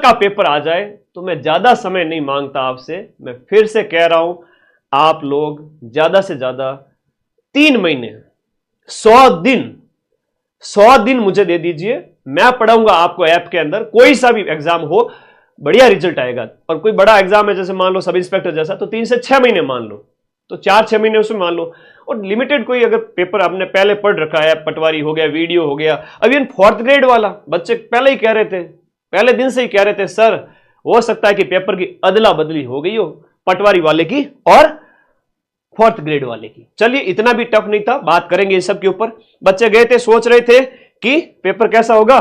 का पेपर आ जाए तो मैं ज्यादा समय नहीं मांगता आपसे, मैं फिर से कह रहा हूं, आप लोग ज्यादा से ज्यादा 3 महीने 100 दिन मुझे दे दीजिए, मैं पढ़ाऊंगा आपको ऐप के अंदर। कोई सा भी एग्जाम हो, बढ़िया रिजल्ट आएगा। और कोई बड़ा एग्जाम है जैसे मान लो सब इंस्पेक्टर जैसा, तो 3 से 6 महीने मान लो, तो 4-6 महीने उसमें मान लो। और लिमिटेड कोई अगर पेपर आपने पहले पढ़ रखा है, पटवारी हो गया, वीडियो हो गया, अभी 4th ग्रेड वाला बच्चे पहले ही कह रहे थे, पहले दिन से ही कह रहे थे, सर हो सकता है कि पेपर की अदला बदली हो गई हो, पटवारी वाले की और 4th ग्रेड वाले की। चलिए इतना भी टफ नहीं था, बात करेंगे इस सब के ऊपर। बच्चे गए थे, सोच रहे थे कि पेपर कैसा होगा,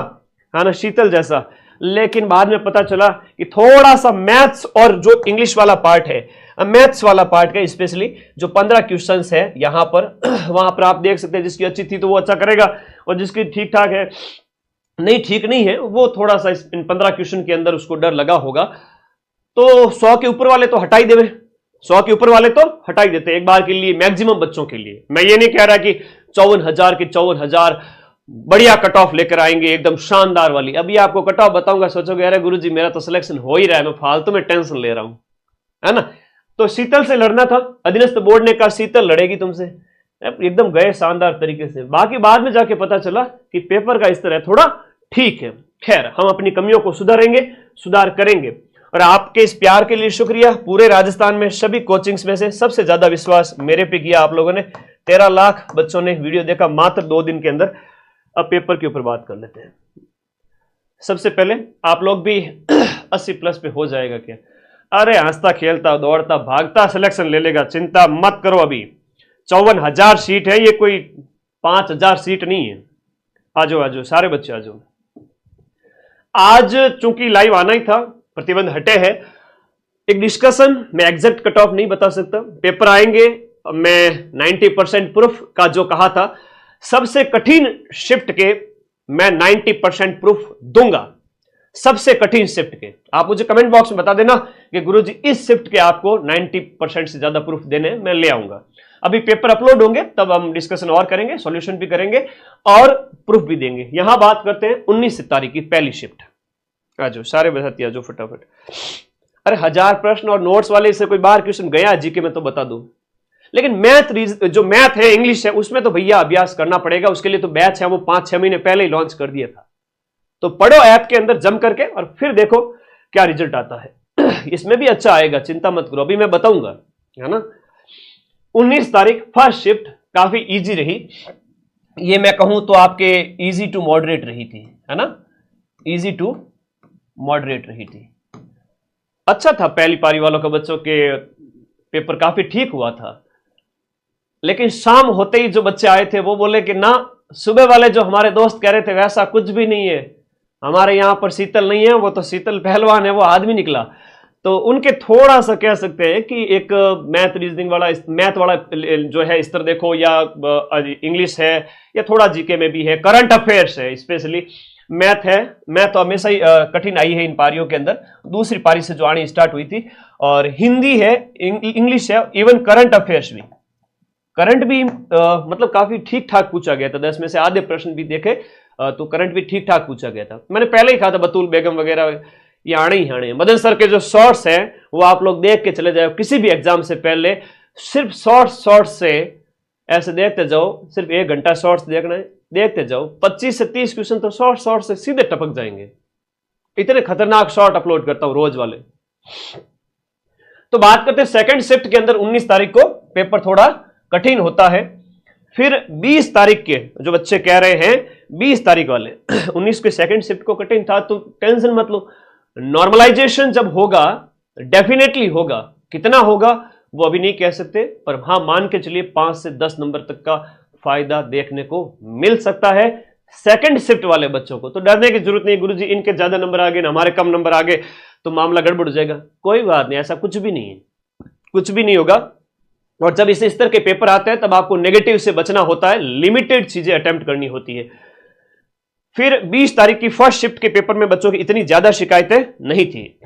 हाँ ना, शीतल जैसा, लेकिन बाद में पता चला कि थोड़ा सा मैथ्स और जो इंग्लिश वाला पार्ट है, मैथ्स वाला पार्ट का स्पेशली जो 15 क्वेश्चंस है यहां पर, वहां पर आप देख सकते हैं जिसकी अच्छी थी तो वो अच्छा करेगा, और जिसकी ठीक ठाक है, नहीं ठीक नहीं है, वो थोड़ा सा इन 15 क्वेश्चन के अंदर उसको डर लगा होगा। तो 100 के ऊपर वाले तो हटा ही देवे, 100 के ऊपर वाले तो हटा ही देते एक बार के लिए, मैक्सिमम बच्चों के लिए। मैं ये नहीं कह रहा कि 54,000 के 54,000 बढ़िया कट ऑफ लेकर आएंगे एकदम शानदार वाली। अभी आपको कट ऑफ बताऊंगा, सोचोगे अरे गुरुजी मेरा तो सिलेक्शन हो ही रहा है, मैं फालतू में टेंशन ले रहा हूं, है ना। तो शीतल से लड़ना था, अधीनस्थ बोर्ड ने कहा शीतल लड़ेगी तुमसे, एकदम गए शानदार तरीके से। बाकी बाद में जाके पता चला कि पेपर का स्तर है थोड़ा ठीक है। खैर हम अपनी कमियों को सुधारेंगे, सुधार करेंगे। और आपके इस प्यार के लिए शुक्रिया। पूरे राजस्थान में सभी कोचिंग्स में से सबसे ज्यादा विश्वास मेरे पे किया आप लोगों ने। 13 लाख बच्चों ने वीडियो देखा मात्र 2 दिन के अंदर। अब पेपर के ऊपर बात कर लेते हैं। सबसे पहले आप लोग भी 80 प्लस पे हो जाएगा क्या? अरे हंसता खेलता दौड़ता भागता सिलेक्शन ले लेगा, चिंता मत करो। अभी 54,000 सीट है, ये कोई 5,000 सीट नहीं है। आजो आजो सारे बच्चे आजो। आज चूंकि लाइव आना ही था, प्रतिबंध हटे है, एक डिस्कशन, मैं एग्जैक्ट कट ऑफ नहीं बता सकता। पेपर आएंगे, मैं 90% प्रूफ का जो कहा था, सबसे कठिन शिफ्ट के मैं 90% प्रूफ दूंगा, सबसे कठिन शिफ्ट के। आप मुझे कमेंट बॉक्स में बता देना कि गुरुजी इस शिफ्ट के आपको 90% से ज्यादा प्रूफ देने, मैं ले आऊंगा। अभी पेपर अपलोड होंगे तब हम डिस्कशन और करेंगे, सॉल्यूशन भी करेंगे और प्रूफ भी देंगे। यहां बात करते हैं 19 तारीख की पहली शिफ्ट। आजो सारे बसाती आजो फटाफट। अरे 1000 प्रश्न और नोट्स वाले से कोई बाहर क्वेश्चन गया जीके में तो बता दो, लेकिन जो मैथ है, इंग्लिश है, उसमें तो भैया अभ्यास करना पड़ेगा। उसके लिए तो बैच है, वो 5-6 महीने पहले ही लॉन्च कर दिया था। तो पढ़ो ऐप के अंदर जम करके और फिर देखो क्या रिजल्ट आता है। इसमें भी अच्छा आएगा, चिंता मत करो, अभी मैं बताऊंगा, है ना। 19 तारीख फर्स्ट शिफ्ट काफी इजी रही, ये मैं कहूं तो आपके इजी टू मॉडरेट रही थी, है ना, इजी टू मॉडरेट रही थी। अच्छा था, पहली पारी वालों का बच्चों के पेपर काफी ठीक हुआ था। लेकिन शाम होते ही जो बच्चे आए थे वो बोले कि ना, सुबह वाले जो हमारे दोस्त कह रहे थे वैसा कुछ भी नहीं है, हमारे यहां पर शीतल नहीं है, वो तो शीतल पहलवान है, वो आदमी निकला। तो उनके थोड़ा सा कह सकते हैं कि एक मैथ रीजनिंग वाला, मैथ वाला जो है स्तर देखो, या इंग्लिश है, या थोड़ा जीके में भी है, करंट अफेयर्स है, स्पेशली मैथ है। मैथ तो हमेशा ही कठिन आई है इन पारियों के अंदर, दूसरी पारी से जो आनी स्टार्ट हुई थी। और हिंदी है, इंग्लिश है, इवन करंट अफेयर्स भी, करंट भी मतलब काफी ठीक ठाक पूछा गया था। 10 में से आधे प्रश्न भी देखे तो करंट भी ठीक ठाक पूछा गया था। मैंने पहले ही कहा था बतूल बेगम वगैरह ये आने ही आने। मदन सर के जो शॉर्ट्स हैं वो आप लोग देख के चले जाओ, किसी भी एग्जाम से पहले सिर्फ शॉर्ट्स से ऐसे देखते जाओ, सिर्फ 1 घंटा शॉर्ट्स देखना है, देखते जाओ, 25 से 30 क्वेश्चन तो शॉर्ट से सीधे टपक जाएंगे। इतने खतरनाक शॉर्ट अपलोड करता हूं रोज वाले। तो बात करते हैं सेकंड शिफ्ट के अंदर 19 तारीख को पेपर थोड़ा कठिन होता है। फिर 20 तारीख के जो बच्चे कह रहे हैं 20 तारीख वाले 19 के सेकंड शिफ्ट को कठिन था, तो टेंशन मत लो, नॉर्मलाइजेशन जब होगा डेफिनेटली होगा। कितना होगा वो अभी नहीं कह सकते, पर हाँ मान के चलिए 5 से 10 नंबर तक का फायदा देखने को मिल सकता है सेकंड शिफ्ट वाले बच्चों को। तो डरने की जरूरत नहीं, गुरुजी इनके ज्यादा नंबर आ गए ना हमारे कम नंबर आ गए तो मामला गड़बड़ हो जाएगा। कोई बात नहीं, ऐसा कुछ भी नहीं है, कुछ भी नहीं होगा। और जब इस स्तर के पेपर आते हैं तब आपको नेगेटिव से बचना होता है, लिमिटेड चीजें अटेम्प्ट करनी होती है। फिर 20 तारीख की फर्स्ट शिफ्ट के पेपर में बच्चों की इतनी ज्यादा शिकायतें नहीं थी।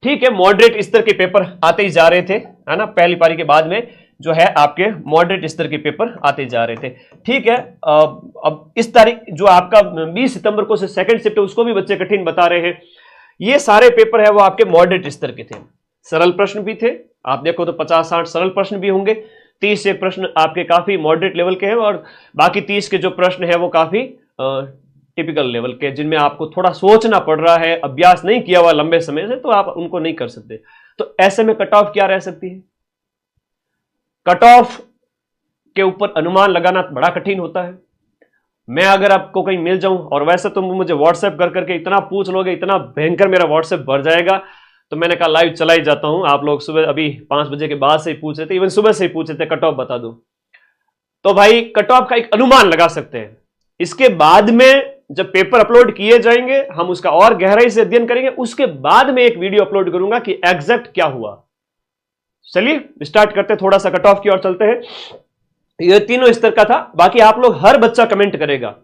ठीक है, मॉडरेट स्तर के पेपर आते ही जा रहे थे, है ना, पहली पारी के बाद में जो है आपके मॉडरेट स्तर के पेपर आते जा रहे थे। ठीक है, अब इस तारीख जो आपका 20 सितंबर को से सेकंड शिफ्ट है उसको भी बच्चे कठिन बता रहे हैं। ये सारे पेपर है वो आपके मॉडरेट स्तर के थे, सरल प्रश्न भी थे, आप देखो तो 50-60 सरल प्रश्न भी होंगे, 30 से प्रश्न आपके काफी मॉडरेट लेवल के हैं और बाकी 30 के जो प्रश्न है वो काफी टिपिकल लेवल के, जिनमें आपको थोड़ा सोचना पड़ रहा है, अभ्यास नहीं किया हुआ लंबे समय से, तो आप उनको नहीं कर सकते। तो ऐसे में कट ऑफ क्या रह सकती है? कट ऑफ के ऊपर अनुमान लगाना बड़ा कठिन होता है। मैं अगर आपको कहीं मिल जाऊं, और वैसे तो मुझे व्हाट्सएप कर करके इतना पूछ लोगे, इतना भयंकर मेरा व्हाट्सएप भर जाएगा, तो मैंने कहा लाइव चला ही जाता हूं। आप लोग सुबह अभी 5 बजे के बाद से ही पूछ रहे थे, इवन सुबह से ही पूछ रहे थे कट ऑफ बता दो, तो भाई कट ऑफ का एक अनुमान लगा सकते हैं। इसके बाद में जब पेपर अपलोड किए जाएंगे हम उसका और गहराई से अध्ययन करेंगे, उसके बाद में एक वीडियो अपलोड करूंगा कि एग्जैक्ट क्या हुआ। चलिए स्टार्ट करते हैं, थोड़ा सा कट ऑफ की ओर चलते हैं। ये तीनों स्तर का था, बाकी आप लोग हर बच्चा कमेंट करेगा,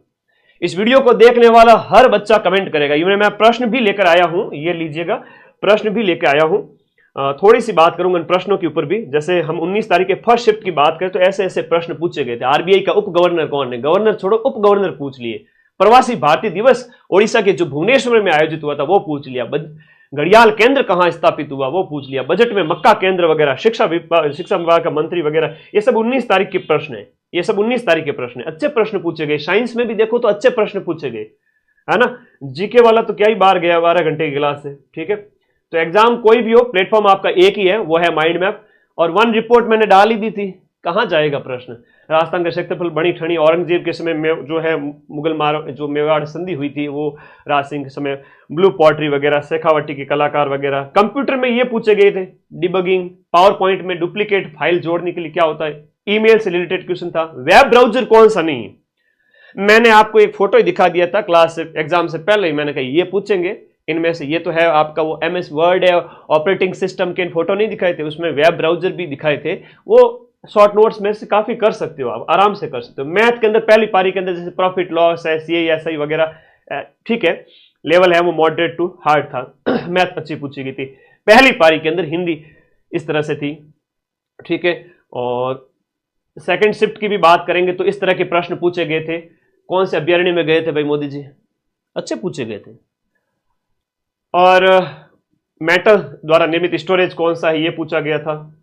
इस वीडियो को देखने वाला हर बच्चा कमेंट करेगा। इवन मैं प्रश्न भी लेकर आया हूं, ये लीजिएगा, प्रश्न भी लेकर आया हूं। थोड़ी सी बात करूंगा इन प्रश्नों के ऊपर भी। जैसे हम 19 तारीख के फर्स्ट शिफ्ट की बात करें तो ऐसे ऐसे प्रश्न पूछे गए थे। आरबीआई का उप गवर्नर कौन है? गवर्नर छोड़ो, उप गवर्नर पूछ लिए। प्रवासी भारतीय दिवस ओडिशा के जो भुवनेश्वर में आयोजित हुआ था वो पूछ लिया। घड़ियाल केंद्र कहां स्थापित हुआ वो पूछ लिया। बजट में मक्का केंद्र वगैरह, शिक्षा विभाग का मंत्री वगैरह, ये सब 19 तारीख के प्रश्न है। ये सब 19 तारीख के प्रश्न है, अच्छे प्रश्न पूछे गए। साइंस में भी देखो तो अच्छे प्रश्न पूछे गए, है ना। जीके वाला तो क्या ही बाहर गया 12 घंटे की क्लास से, ठीक है। तो एग्जाम कोई भी हो, प्लेटफॉर्म आपका एक ही है, वो है माइंड मैप। और 1 रिपोर्ट मैंने डाल ही दी थी, कहां जाएगा प्रश्न। राजस्थान का क्षेत्रफल बड़ी ठणी, औरंगजेब के समय में जो है मुगल जो मेवाड़ संधि हुई थी वो राज सिंह के समय, ब्लू पॉटरी वगैरह, शेखावटी के कलाकार वगैरह। कंप्यूटर में ये पूछे गए थे, डिबगिंग, पावर पॉइंट में डुप्लीकेट फाइल जोड़ने के लिए क्या होता है, ईमेल से रिलेटेड क्वेश्चन था। वेब ब्राउजर कौन सा नहीं, मैंने आपको एक फोटो ही दिखा दिया था क्लास से, एग्जाम से पहले ही मैंने कहा ये पूछेंगे इनमें से। ये तो है आपका वो MS वर्ड है, ऑपरेटिंग सिस्टम के फोटो नहीं दिखाए थे, उसमें वेब ब्राउजर भी दिखाए थे। वो शॉर्ट नोट्स में से काफी कर सकते हो, आप आराम से कर सकते हो। मैथ के अंदर पहली पारी के अंदर जैसे प्रॉफिट लॉस है, CASI वगैरह, ठीक है, लेवल है वो मॉडरेट टू हार्ड था। मैथ अच्छी पूछी गई थी पहली पारी के अंदर, हिंदी इस तरह से थी, ठीक है। और सेकंड शिफ्ट की भी बात करेंगे तो इस तरह के प्रश्न पूछे गए थे। कौन से अभ्यारण्य में गए थे भाई मोदी जी, अच्छे पूछे गए थे। और मेटल द्वारा निर्मित स्टोरेज कौन सा है, ये पूछा गया था।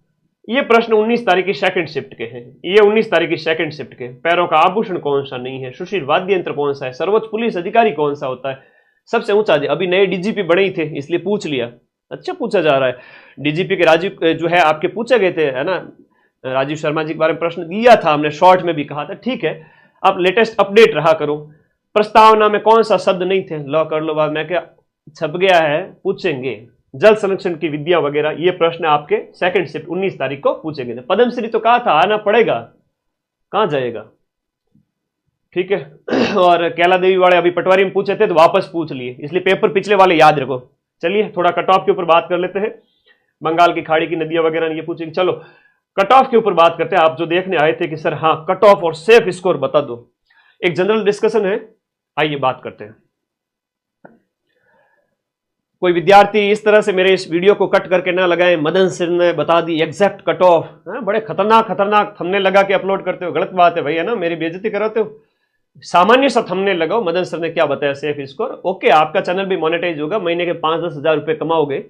ये प्रश्न 19 तारीख की सेकंड शिफ्ट के हैं, ये 19 तारीख की सेकंड शिफ्ट के। पैरों का आभूषण कौन सा नहीं है, सुशील वाद्य यंत्र कौन सा है, सर्वोच्च पुलिस अधिकारी कौन सा होता है, सबसे ऊंचा, अभी नए DGP बने ही थे इसलिए पूछ लिया, अच्छा पूछा जा रहा है। DGP के राजीव जो है आपके पूछे गए थे, है ना, राजीव शर्मा जी के बारे में प्रश्न दिया था हमने, शॉर्ट में भी कहा था, ठीक है। आप लेटेस्ट अपडेट रहा करो। प्रस्तावना में कौन सा शब्द नहीं थे, लॉ कर लो बाद में क्या छप गया है, पूछेंगे। जल संरक्षण की विद्या वगैरह, ये प्रश्न आपके सेकंड शिफ्ट 19 तारीख को पूछे गए थे। पद्मश्री तो कहा था आना पड़ेगा, कहां जाएगा, ठीक है। और कैला देवी वाले अभी पटवारी में पूछे थे तो वापस पूछ लिए, इसलिए पेपर पिछले वाले याद रखो। चलिए थोड़ा कट ऑफ के ऊपर बात कर लेते हैं। बंगाल की खाड़ी की नदियां वगैरह ये पूछेंगे। चलो कट ऑफ के ऊपर बात करते हैं। आप जो देखने आए थे कि सर हाँ कट ऑफ और सेफ स्कोर बता दो, एक जनरल डिस्कशन है, आइए बात करते हैं। कोई विद्यार्थी इस तरह से मेरे इस वीडियो को कट करके ना लगाए, मदन सर ने बता दी एग्जैक्ट कट ऑफ, बड़े खतरनाक थंबनेल लगा के अपलोड करते हो, गलत बात है भाई, है ना, मेरी बेइज्जती कराते हो। सामान्य सा थंबनेल लगाओ, मदन सर ने क्या बताया सेफ स्कोर, ओके, आपका चैनल भी मोनेटाइज होगा, महीने के 5-10 हजार रुपए कमाओगे।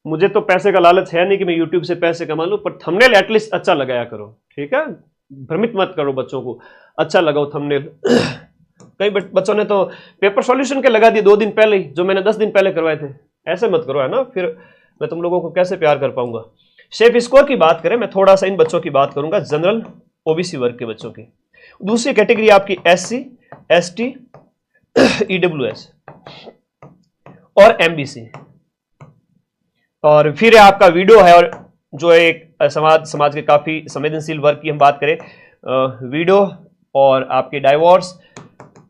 मुझे तो पैसे का लालच है नहीं कि मैं यूट्यूब से पैसे कमा लूं, पर थंबनेल एटलीस्ट अच्छा लगाया करो, ठीक है, भ्रमित मत करो बच्चों को, अच्छा लगाओ थंबनेल। कई बच्चों ने तो पेपर सॉल्यूशन के लगा दिए 2 दिन पहले ही, जो मैंने 10 दिन पहले करवाए थे। ऐसे मत करो, है ना, फिर मैं तुम लोगों को कैसे प्यार कर पाऊंगा। सेफ स्कोर की बात करें, मैं थोड़ा सा इन बच्चों की बात करूंगा, जनरल OBC वर्ग के बच्चों की। दूसरी कैटेगरी आपकी SC ST EWS और MBC। और फिर आपका वीडियो है, और जो एक समाज के काफी संवेदनशील वर्ग की हम बात करें, वीडियो और आपके डाइवोर्स,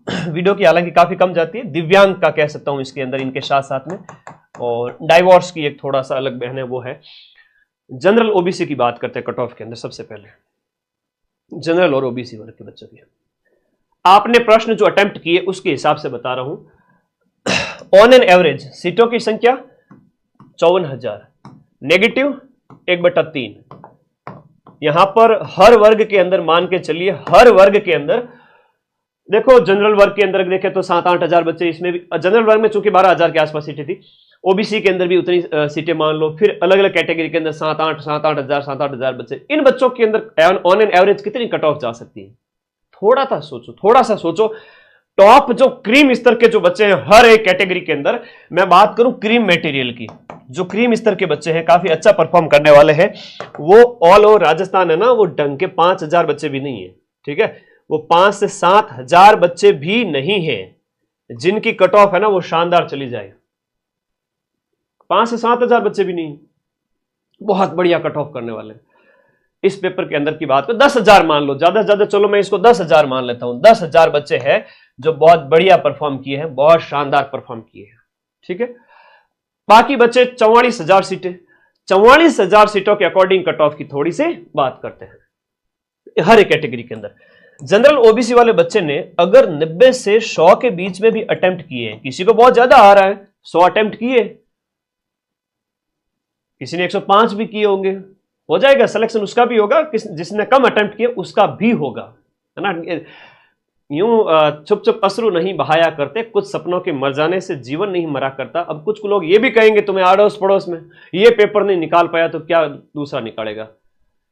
वीडियो की हालांकि काफी कम जाती है, दिव्यांग का कह सकता हूं इसके अंदर, इनके साथ साथ में, और डाइवोर्स की एक थोड़ा सा अलग बहन है, वो है। जनरल OBC की बात करते हैं कट ऑफ के अंदर। सबसे पहले जनरल और OBC वर्ग के बच्चों की आपने प्रश्न जो अटेम्प्ट किए उसके हिसाब से बता रहा हूं। ऑन एन एवरेज सीटों की संख्या 54,000, नेगेटिव 1/3। यहां पर हर वर्ग के अंदर मान के चलिए, हर वर्ग के अंदर देखो जनरल वर्ग के अंदर देखें तो 7-8 हजार बच्चे, इसमें भी जनरल वर्ग में चूंकि 12,000 के आसपास सीटें थी, ओबीसी के अंदर भी उतनी सीटें मान लो, फिर अलग अलग कैटेगरी के अंदर 7-8 हजार बच्चे। इन बच्चों के अंदर ऑन एन एवरेज कितनी कट ऑफ जा सकती है? थोड़ा सा सोचो। टॉप जो क्रीम स्तर के जो बच्चे हैं हर एक कैटेगरी के अंदर, मैं बात करूं क्रीम मटेरियल की, जो क्रीम स्तर के बच्चे हैं, काफी अच्छा परफॉर्म करने वाले हैं, वो ऑल ओवर राजस्थान है ना, वो ढंग के 5,000 बच्चे भी नहीं है, ठीक है, वो 5 से 7 हजार बच्चे भी नहीं है जिनकी कट ऑफ है ना वो शानदार चली जाए। 5 से 7 हजार बच्चे भी नहीं, बहुत बढ़िया कट ऑफ करने वाले। इस पेपर के अंदर की बात को 10,000 मान लो, ज्यादा से ज्यादा, चलो मैं इसको 10,000 मान लेता हूं। 10,000 बच्चे हैं जो बहुत बढ़िया परफॉर्म किए हैं, बहुत शानदार परफॉर्म किए हैं, ठीक है। बाकी बच्चे 44,000 सीटें, 44,000 सीटों के अकॉर्डिंग कट ऑफ की थोड़ी सी बात करते हैं हर एक कैटेगरी के अंदर। जनरल ओबीसी वाले बच्चे ने अगर 90 से 100 के बीच में भी अटेम्प्ट किए, किसी को बहुत ज्यादा आ रहा है, 100 अटेम्प्ट किए, किसी ने 105 भी किए होंगे, हो जाएगा सिलेक्शन, उसका भी होगा, जिसने कम अटेम्प्ट किए उसका भी होगा, है ना। यूं चुप चुप अश्रु नहीं बहाया करते, कुछ सपनों के मर जाने से जीवन नहीं मरा करता। अब कुछ लोग ये भी कहेंगे तुम्हें आड़ोस पड़ोस में ये पेपर नहीं निकाल पाया तो क्या दूसरा निकालेगा,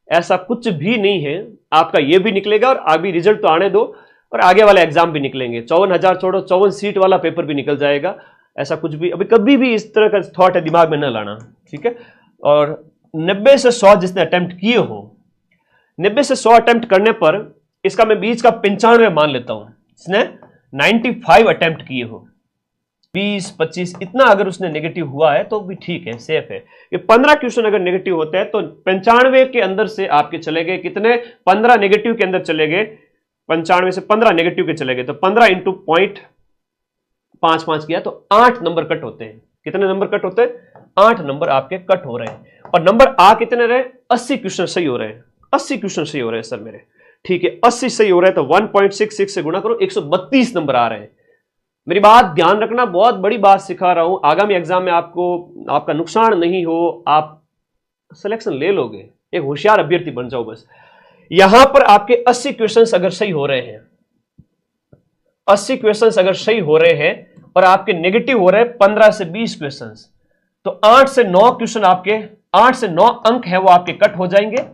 ऐसा कुछ भी नहीं है, आपका ये भी निकलेगा और अभी रिजल्ट तो आने दो और आगे वाले एग्जाम भी निकलेंगे। 54,000 छोड़ो, 54 सीट वाला पेपर भी निकल जाएगा, ऐसा कुछ भी अभी कभी भी इस तरह का थॉट है दिमाग में न लाना, ठीक है। और 90 से 100 जिसने अटेम्प्ट किए हो, 90 से 100 अटेम्प्ट करने पर इसका मैं बीच का 95 मान लेता हूं, इसने 95 अटेम्प्ट किए हो, 20-25 इतना अगर उसने नेगेटिव हुआ है तो भी ठीक है, सेफ है। ये 15 क्वेश्चन अगर नेगेटिव होते हैं तो 95 के अंदर से आपके चले गए कितने, 15 नेगेटिव के अंदर चले गए, 95 से 15 नेगेटिव के चले गए तो 15 इंटू 0.55 किया तो 8 नंबर कट होते हैं। कितने नंबर कट होते हैं? 8 नंबर आपके कट हो रहे हैं। और नंबर आ कितने रहे? 80 क्वेश्चन सही हो रहे हैं, 80 क्वेश्चन सही हो रहे हैं सर मेरे, ठीक है, 80 सही हो रहे हैं तो 1.66 से गुणा करो, 132 नंबर आ रहे हैं। मेरी बात ध्यान रखना, बहुत बड़ी बात सिखा रहा हूं, आगामी एग्जाम में आपको आपका नुकसान नहीं हो, आप सिलेक्शन ले लोगे, एक होशियार अभ्यर्थी बन जाओ बस। यहां पर आपके 80 क्वेश्चंस अगर सही हो रहे हैं, 80 क्वेश्चंस अगर सही हो रहे हैं और आपके नेगेटिव हो रहे हैं 15 से 20 क्वेश्चंस, तो 8 से 9 क्वेश्चन आपके, 8 से 9 अंक है वो आपके कट हो जाएंगे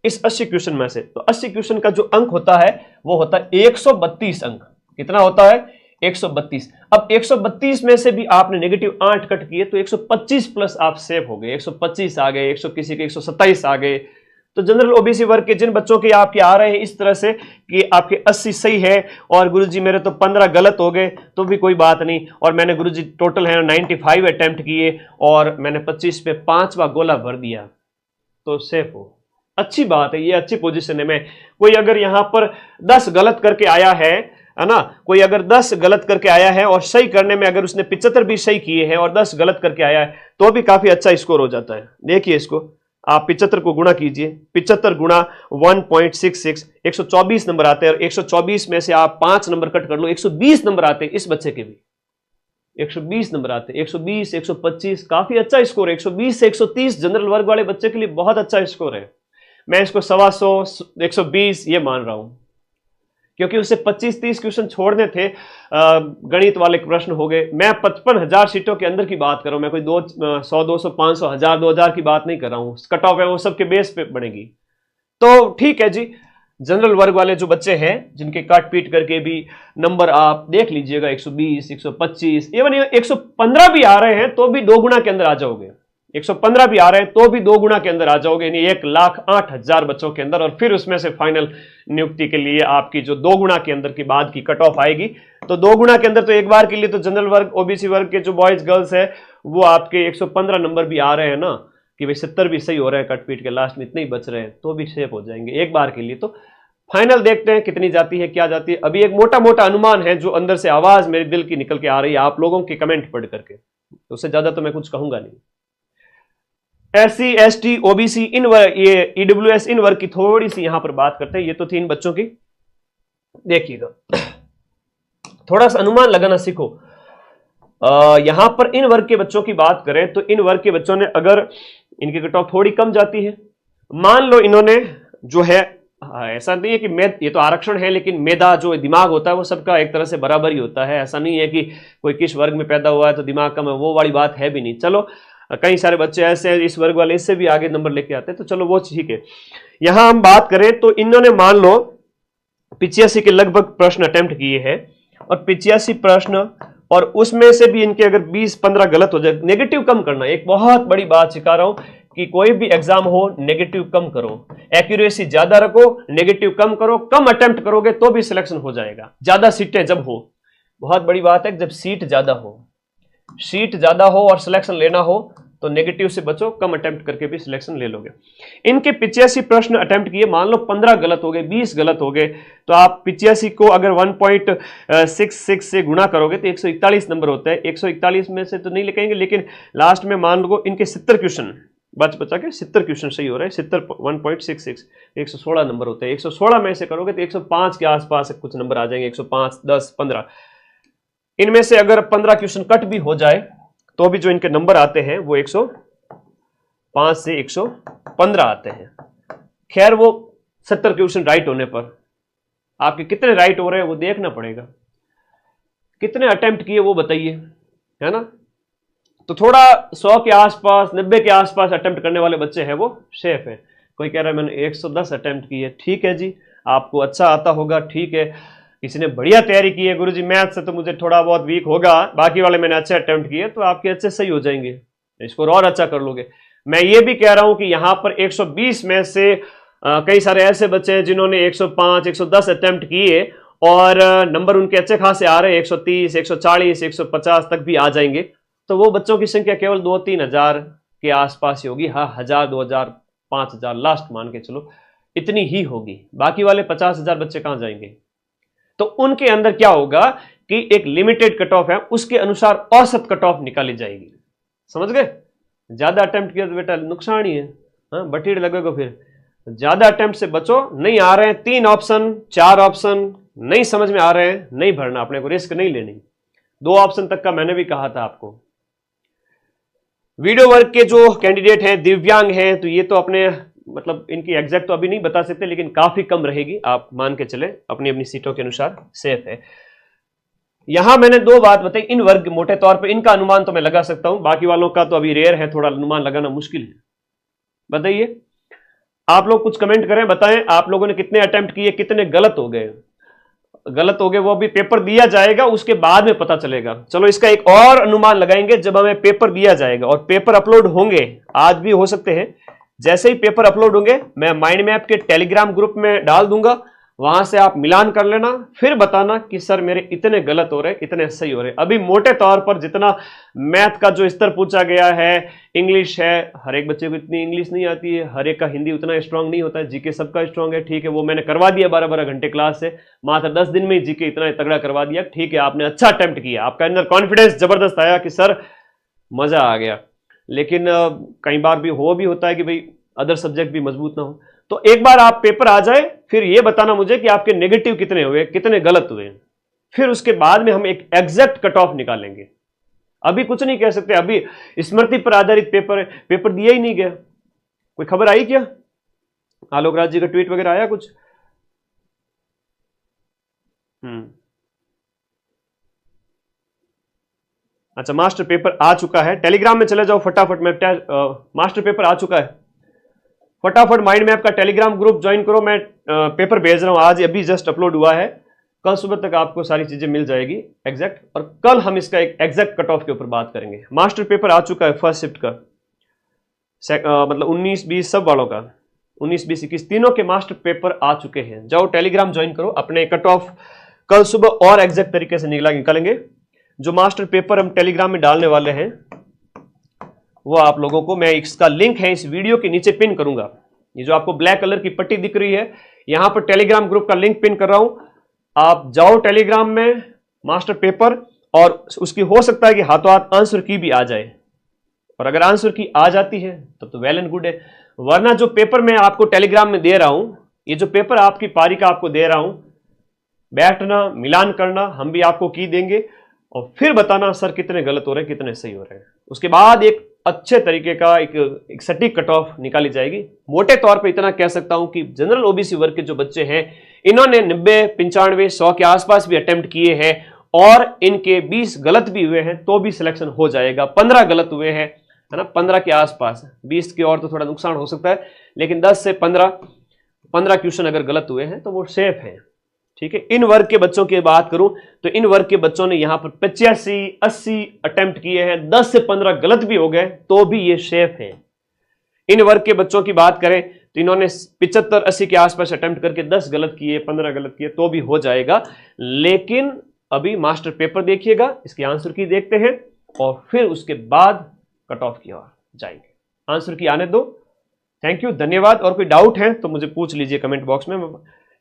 इस 80 क्वेश्चन में से। तो 80 क्वेश्चन का जो अंक होता है वो होता है 132 अंक। कितना होता है? 132। अब 132 में से भी आपने नेगेटिव 8 कट किए तो 125 प्लस आप सेव हो गए, 125 आ गए, 100 किसी के 127 आ गए। तो जनरल ओबीसी वर्ग के जिन बच्चों के आपके आ रहे हैं इस तरह से कि आपके 80 सही है और गुरुजी मेरे तो 15 गलत हो गए, तो भी कोई बात नहीं, और मैंने गुरुजी टोटल है 95 अटेम्प्ट किए और मैंने 25 पे 5वां गोला भर दिया, तो सेफ हो। अच्छी बात है, ये अच्छी पोजीशन है। में कोई अगर यहां पर 10 गलत करके आया है ना, कोई अगर 10 गलत करके आया है और सही करने में अगर उसने 75 भी सही किए हैं और 10 गलत करके आया है तो भी काफी अच्छा स्कोर हो जाता है। देखिए इसको आप 75 को गुणा कीजिए, 75 गुणा 1.66, 124 नंबर आते हैं और 124 में से आप 5 नंबर कट कर लो, 120 नंबर आते हैं इस बच्चे के भी, 120 नंबर आते हैं, 120, 125 काफी अच्छा स्कोर है। 120 से 130 जनरल वर्ग वाले बच्चे के लिए बहुत अच्छा स्कोर है। मैं इसको 125, 120 ये मान रहा हूं क्योंकि उसे 25-30 क्वेश्चन छोड़ने थे, गणित वाले प्रश्न हो गए। मैं 55,000 सीटों के अंदर की बात कर रहा हूं, मैं कोई 100, 200, 500, 1000, 2000 की बात नहीं कर रहा हूं। कट ऑफ है वो सबके बेस पे बनेगी, तो ठीक है जी। जनरल वर्ग वाले जो बच्चे हैं जिनके काट पीट करके भी नंबर आप देख लीजिएगा 120, 125, इवन 115 भी आ रहे हैं तो भी 2 गुना के अंदर आ जाओगे, 115 भी आ रहे हैं तो भी 2 गुना के अंदर आ जाओगे, यानी 1,08,000 बच्चों के अंदर। और फिर उसमें से फाइनल नियुक्ति के लिए आपकी जो 2 गुना के अंदर की बाद की कट ऑफ आएगी, तो 2 गुना के अंदर तो एक बार के लिए तो जनरल वर्ग ओबीसी वर्ग के जो बॉयज गर्ल्स है वो आपके 115 नंबर भी आ रहे हैं ना, कि भाई 70 भी सही हो रहे हैं, कट पीट के लास्ट में इतने ही बच रहे हैं, तो भी सेफ हो जाएंगे एक बार के लिए। तो फाइनल देखते हैं कितनी जाती है, क्या जाती है। अभी एक मोटा मोटा अनुमान है जो अंदर से आवाज मेरे दिल की निकल के आ रही है आप लोगों के कमेंट पढ़ करके, तो उससे ज्यादा तो मैं कुछ कहूंगा नहीं। SC, ST, OBC इन वर्ग, ये EWS इन वर्ग की थोड़ी सी यहां पर बात करते हैं। ये तो थी इन बच्चों की, देखिएगा थोड़ा सा अनुमान लगाना सीखो। यहां पर इन वर्ग के बच्चों की बात करें तो इन वर्ग के बच्चों ने अगर इनकी कट ऑफ थोड़ी कम जाती है, मान लो इन्होंने जो है ऐसा नहीं है कि ये तो आरक्षण है, लेकिन मेधा जो दिमाग होता है वो सबका एक तरह से बराबर ही होता है। ऐसा नहीं है कि कोई किस वर्ग में पैदा हुआ है तो दिमाग कम है, वो वाली बात है भी नहीं। चलो कई सारे बच्चे ऐसे हैं इस वर्ग वाले इससे भी आगे नंबर लेके आते हैं, तो चलो वो ठीक है। यहां हम बात करें तो इन्होंने मान लो 85 के लगभग प्रश्न अटेम्प्ट किए हैं, और 85 प्रश्न, और उसमें से भी इनके अगर 20-15 गलत हो जाए, नेगेटिव कम करना। एक बहुत बड़ी बात सिखा रहा हूं कि कोई भी एग्जाम हो नेगेटिव कम करो, एक्यूरेसी ज्यादा रखो, नेगेटिव कम करो। कम अटेम्प्ट करोगे तो भी सिलेक्शन हो जाएगा। ज्यादा सीटें जब हो, बहुत बड़ी बात है, जब सीट ज्यादा हो और सिलेक्शन लेना हो तो नेगेटिव से बचो, कम अटेम्प्ट करके भी सिलेक्शन ले लोगे। इनके 85 प्रश्न अटेम्प्ट किए, मान लो 15 गलत हो गए, 20 गलत हो गए, तो आप 85 को अगर 1.66 से गुणा करोगे तो 141 नंबर होता है। 141 में से तो नहीं लिखेंगे, लेकिन लास्ट में मान लो इनके 70 क्वेश्चन बचा के 70 क्वेश्चन सही हो रहा है, 70 1.66 116 नंबर होते हैं। 116 में से करोगे तो 105 के आसपास कुछ नंबर आ जाएंगे, 105, 10, 15। इनमें से अगर 15 क्वेश्चन कट भी हो जाए तो भी जो इनके नंबर आते हैं वो 105 से 115 आते हैं। खैर वो 70 क्वेश्चन राइट होने पर आपके कितने राइट हो रहे हैं वो देखना पड़ेगा। कितने अटेम्प्ट किए वो बताइए, है ना। तो थोड़ा 100 के आसपास, 90 के आसपास अटेम्प्ट करने वाले बच्चे हैं वो सेफ है। कोई कह रहा है मैंने 110 अटेम्प्ट किए, ठीक है जी, आपको अच्छा आता होगा, ठीक है। किसी ने बढ़िया तैयारी की है, गुरुजी मैथ से तो मुझे थोड़ा बहुत वीक होगा, बाकी वाले मैंने अच्छे अटेम्प्ट किए, तो आपके अच्छे सही हो जाएंगे, स्कोर और अच्छा कर लोगे। मैं ये भी कह रहा हूं कि यहां पर 120 में से कई सारे ऐसे बच्चे हैं जिन्होंने 105, 110 अटेम्प्ट किए और नंबर उनके अच्छे खासे आ रहे हैं, 130, 140, 150 तक भी आ जाएंगे। तो वो बच्चों की संख्या केवल 2-3 हजार के आसपास ही होगी। हाँ, 1000, 2000, 5000 लास्ट मान के चलो, इतनी ही होगी। बाकी वाले 50,000 बच्चे कहां जाएंगे। तो उनके अंदर क्या होगा कि एक लिमिटेड कट ऑफ है, उसके अनुसार औसत कट ऑफ निकाली जाएगी। समझ गए। ज्यादा अटेम्प्ट किया तो बेटा नुकसान ही है, हाँ, बटीड़ लगेगा। फिर ज्यादा अटेम्प्ट से बचो। नहीं आ रहे हैं 3 ऑप्शन, 4 ऑप्शन नहीं समझ में आ रहे हैं, नहीं भरना, अपने को रिस्क नहीं लेनी। 2 ऑप्शन तक का मैंने भी कहा था आपको। वीडियो वर्क के जो कैंडिडेट हैं, दिव्यांग हैं, तो ये तो अपने मतलब इनकी एग्जैक्ट तो अभी नहीं बता सकते, लेकिन काफी कम रहेगी, आप मान के चले, अपनी अपनी सीटों के अनुसार सेफ है। यहां मैंने 2 बात बताई। इन वर्ग मोटे तौर पे इनका अनुमान तो मैं लगा सकता हूं, बाकी वालों का तो अभी रेयर है, थोड़ा अनुमान लगाना मुश्किल है। बताइए आप लोग, कुछ कमेंट करें, बताएं आप लोगों ने कितने अटेम्प्ट किए, कितने गलत हो गए। गलत हो गए वो अभी पेपर दिया जाएगा, उसके बाद में पता चलेगा। चलो इसका एक और अनुमान लगाएंगे जब हमें पेपर दिया जाएगा और पेपर अपलोड होंगे, आज भी हो सकते हैं। जैसे ही पेपर अपलोड होंगे मैं माइंड मैप के टेलीग्राम ग्रुप में डाल दूंगा, वहां से आप मिलान कर लेना, फिर बताना कि सर मेरे इतने गलत हो रहे, इतने सही हो रहे। अभी मोटे तौर पर जितना मैथ का जो स्तर पूछा गया है, इंग्लिश है, हर एक बच्चे को इतनी इंग्लिश नहीं आती है, हर एक का हिंदी उतना स्ट्रांग नहीं होता है, जीके सबका स्ट्रांग है, ठीक है, वो मैंने करवा दिया 12-12 घंटे क्लास से, मात्र 10 दिन में ही जीके इतना तगड़ा करवा दिया, ठीक है, आपने अच्छा अटेम्प्ट किया, आपका अंदर कॉन्फिडेंस जबरदस्त आया कि सर मजा आ गया। लेकिन कई बार भी होता है कि भाई अदर सब्जेक्ट भी मजबूत ना हो। तो एक बार आप पेपर आ जाए, फिर ये बताना मुझे कि आपके नेगेटिव कितने हुए, कितने गलत हुए, फिर उसके बाद में हम एक एग्जैक्ट कट ऑफ निकालेंगे। अभी कुछ नहीं कह सकते, अभी स्मृति पर आधारित पेपर दिया ही नहीं गया। कोई खबर आई क्या, आलोक राज जी का ट्वीट वगैरह आया कुछ? अच्छा, मास्टर पेपर आ चुका है, टेलीग्राम में चले जाओ फटाफट। मास्टर पेपर आ चुका है, फटाफट माइंड मैप का टेलीग्राम ग्रुप ज्वाइन करो। मैं पेपर भेज रहा हूं, आज अभी जस्ट अपलोड हुआ है, कल सुबह तक आपको सारी चीजें मिल जाएगी एग्जैक्ट, और कल हम इसका एक एग्जैक्ट कट ऑफ के ऊपर बात करेंगे। मास्टर पेपर आ चुका है फर्स्ट शिफ्ट का, मतलब 19-20 सब वालों का, 19-20-21 तीनों के मास्टर पेपर आ चुके हैं। जाओ टेलीग्राम ज्वाइन करो, अपने कट ऑफ कल सुबह और एग्जैक्ट तरीके से निकालेंगे। जो मास्टर पेपर हम टेलीग्राम में डालने वाले हैं वो आप लोगों को मैं, इसका लिंक है इस वीडियो के नीचे पिन करूंगा। ये जो आपको ब्लैक कलर की पट्टी दिख रही है, यहां पर टेलीग्राम ग्रुप का लिंक पिन कर रहा हूं। आप जाओ टेलीग्राम में, मास्टर पेपर, और उसकी हो सकता है कि हाथों हाथ आंसर की भी आ जाए, और अगर आंसर की आ जाती है तब तो वेल एंड गुड है। वरना जो पेपर मैं आपको टेलीग्राम में दे रहा हूं, ये जो पेपर आपकी पारी का आपको दे रहा हूं, बैठना, मिलान करना, हम भी आपको की देंगे और फिर बताना सर कितने गलत हो रहे हैं, कितने सही हो रहे हैं। उसके बाद एक अच्छे तरीके का एक सटीक कट ऑफ निकाली जाएगी। मोटे तौर पे इतना कह सकता हूं कि जनरल ओबीसी वर्ग के जो बच्चे हैं इन्होंने 90, 95, 100 के आसपास भी अटेम्प्ट किए हैं और इनके 20 गलत भी हुए हैं तो भी सिलेक्शन हो जाएगा। 15 गलत हुए हैं, है ना, 15 के आसपास, 20 की और तो थोड़ा नुकसान हो सकता है, लेकिन 10 से 15 क्वेश्चन अगर गलत हुए हैं तो वो सेफ हैं। ठीक है, इन वर्ग के बच्चों की बात करूं तो इन वर्ग के बच्चों ने यहां पर 85, 80 अटेम्प्ट किए हैं, 10 से 15 गलत भी हो गए तो भी ये सेफ हैं। इन वर्ग के बच्चों की बात करें तो इन्होंने 75, 80 के आसपास अटेम्प्ट करके 10 गलत किए, 15 गलत किए तो भी हो जाएगा। लेकिन अभी मास्टर पेपर देखिएगा, इसके आंसर की देखते हैं और फिर उसके बाद कट ऑफ की ओर जाएंगे। आंसर की आने दो। थैंक यू, धन्यवाद। और कोई डाउट है तो मुझे पूछ लीजिए कमेंट बॉक्स में।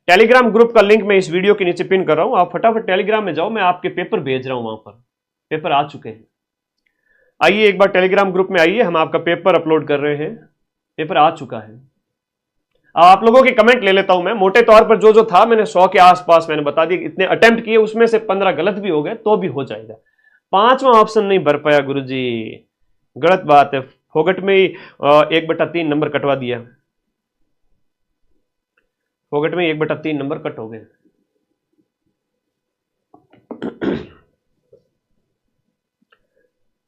टेलीग्राम ग्रुप का लिंक मैं इस वीडियो के नीचे पिन कर रहा हूं, आप फटाफट टेलीग्राम में जाओ, मैं आपके पेपर भेज रहा हूं, वहां पर पेपर आ चुके हैं। आइए एक बार टेलीग्राम ग्रुप में आइए, हम आपका पेपर अपलोड कर रहे हैं, पेपर आ चुका है। आप लोगों के कमेंट ले लेता हूं मैं। मोटे तौर पर जो था मैंने 100 के आसपास मैंने बता दिया, इतने अटेम्प्ट किए उसमें से 15 गलत भी हो गए तो भी हो जाएगा। 5वां ऑप्शन नहीं भर पाया गुरुजी, गलत बात है, फोगट में ही 1/3 नंबर कटवा दिया, फोगट में 1/3 नंबर कट हो गए।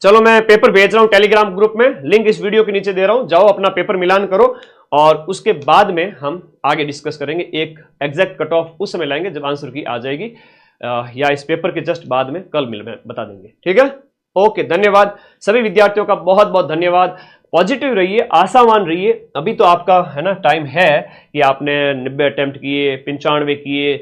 चलो मैं पेपर भेज रहा हूं टेलीग्राम ग्रुप में, लिंक इस वीडियो के नीचे दे रहा हूं, जाओ अपना पेपर मिलान करो और उसके बाद में हम आगे डिस्कस करेंगे। एक एग्जैक्ट कट ऑफ उस समय लाएंगे जब आंसर की आ जाएगी, या इस पेपर के जस्ट बाद में कल बता देंगे। ठीक है, ओके, धन्यवाद सभी विद्यार्थियों का, बहुत बहुत धन्यवाद। पॉजिटिव रहिए, आशावान रहिए। अभी तो आपका है ना टाइम है कि आपने 90 अटेम्प्ट किए, 95 किए,